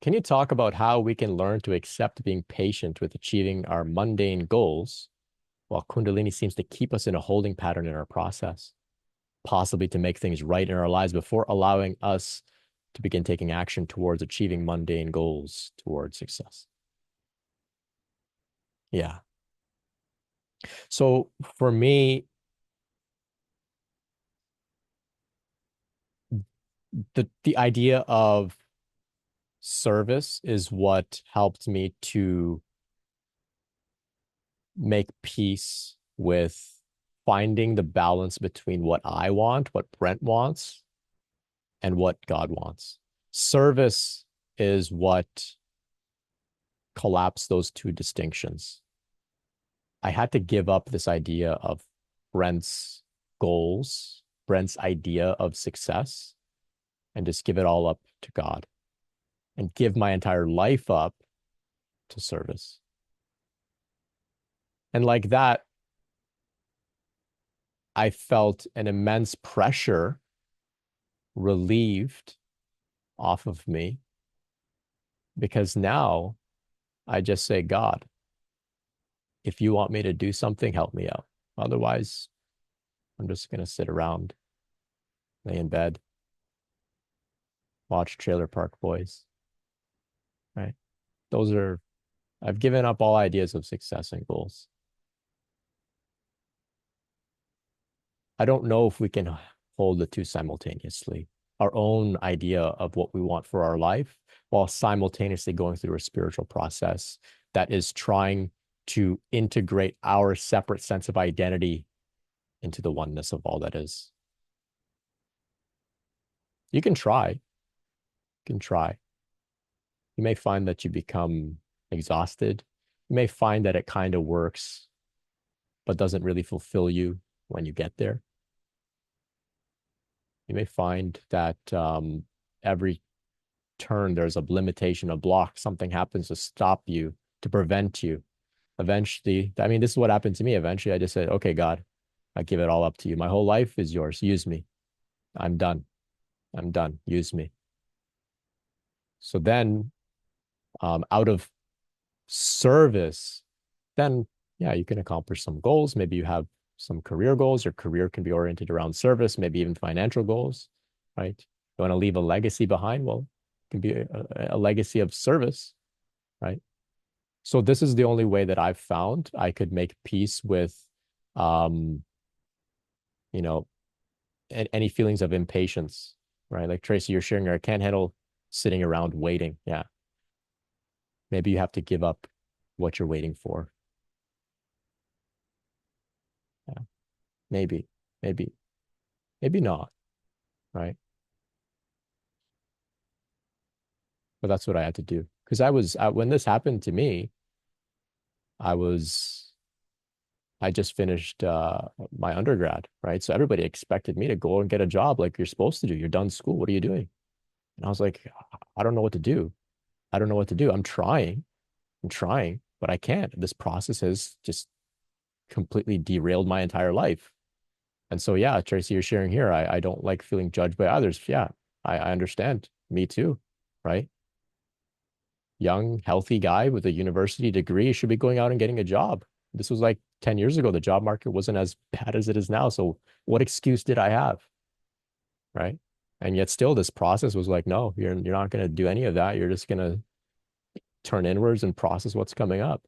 Can you talk about how we can learn to accept being patient with achieving our mundane goals while Kundalini seems to keep us in a holding pattern in our process, possibly to make things right in our lives before allowing us to begin taking action towards achieving mundane goals towards success? Yeah. So for me, the idea of service is what helped me to make peace with finding the balance between what I want, what Brent wants, and what God wants. Service is what collapsed those two distinctions. I had to give up this idea of Brent's goals, Brent's idea of success, and just give it all up to God and give my entire life up to service. And like that, I felt an immense pressure relieved off of me because now I just say, God, if you want me to do something, help me out. Otherwise, I'm just going to sit around, lay in bed, watch Trailer Park Boys, right? Those are, I've given up all ideas of success and goals. I don't know if we can hold the two simultaneously. Our own idea of what we want for our life while simultaneously going through a spiritual process that is trying to integrate our separate sense of identity into the oneness of all that is. You can try. You can try. You may find that you become exhausted. You may find that it kind of works, but doesn't really fulfill you when you get there. You may find that every turn there's a limitation, a block, something happens to stop you, to prevent you. Eventually, I mean, this is what happened to me. Eventually, I just said, okay, God, I give it all up to you. My whole life is yours. Use me. I'm done. I'm done. Use me. So then, out of service, then yeah, you can accomplish some goals. Maybe you have some career goals. Your career can be oriented around service, maybe even financial goals, right? You want to leave a legacy behind? Well, it can be a legacy of service, right? So this is the only way that I've found I could make peace with, um, you know, any feelings of impatience, right? Like Tracy, you're sharing, I can't handle sitting around waiting. Yeah. Maybe you have to give up what you're waiting for. Yeah. Maybe, maybe, maybe not, right? But that's what I had to do. Because when this happened to me, I was, I just finished my undergrad, right? So everybody expected me to go and get a job like you're supposed to do. You're done school. What are you doing? And I was like, I don't know what to do. I don't know what to do. I'm trying, but I can't. This process has just completely derailed my entire life. And so, yeah, Tracy, you're sharing here. I don't like feeling judged by others. Yeah, I understand. Me too, right? Young, healthy guy with a university degree should be going out and getting a job. This was like 10 years ago. The job market wasn't as bad as it is now. So what excuse did I have? Right. And yet still this process was like, no, you're not going to do any of that. You're just going to turn inwards and process what's coming up.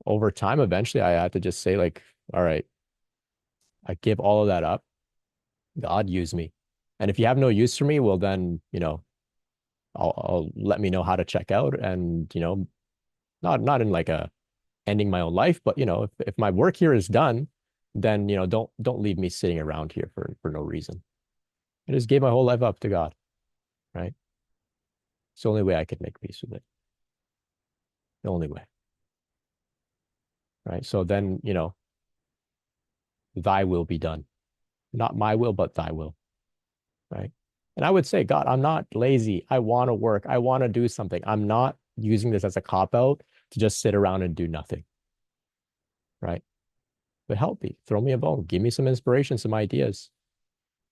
Over time, eventually I had to just say, like, all right, I give all of that up. God use me. And if you have no use for me, well then, I'll let me know how to check out and, not in like a ending my own life, but if my work here is done, then don't leave me sitting around here for no reason. I just gave my whole life up to God, right? It's the only way I could make peace with it. The only way, right? So then, thy will be done. Not my will, but thy will, right? And I would say, God, I'm not lazy. I want to work. I want to do something. I'm not using this as a cop out to just sit around and do nothing, right? But help me, throw me a bone, give me some inspiration, some ideas.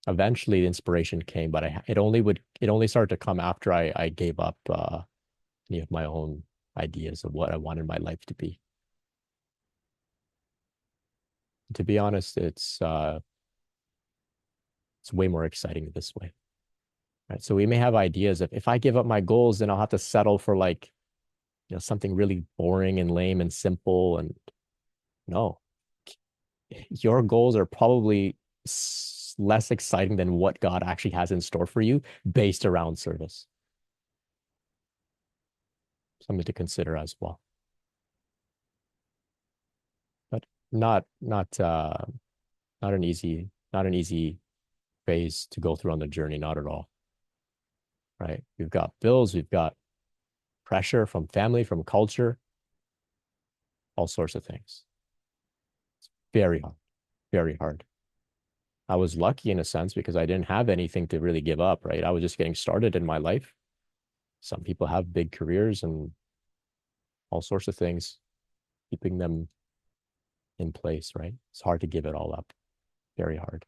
Eventually the inspiration came, but it only started to come after I gave up any of my own ideas of what I wanted my life to be. To be honest, it's way more exciting this way. Right. So we may have ideas of if I give up my goals, then I'll have to settle for like, something really boring and lame and simple. And no, your goals are probably less exciting than what God actually has in store for you based around service. Something to consider as well. But not not an easy phase to go through on the journey, not at all. Right. We've got bills, we've got pressure from family, from culture, all sorts of things. Very hard, very hard. I was lucky in a sense because I didn't have anything to really give up, right? I was just getting started in my life. Some people have big careers and all sorts of things, keeping them in place, right? It's hard to give it all up. Very hard.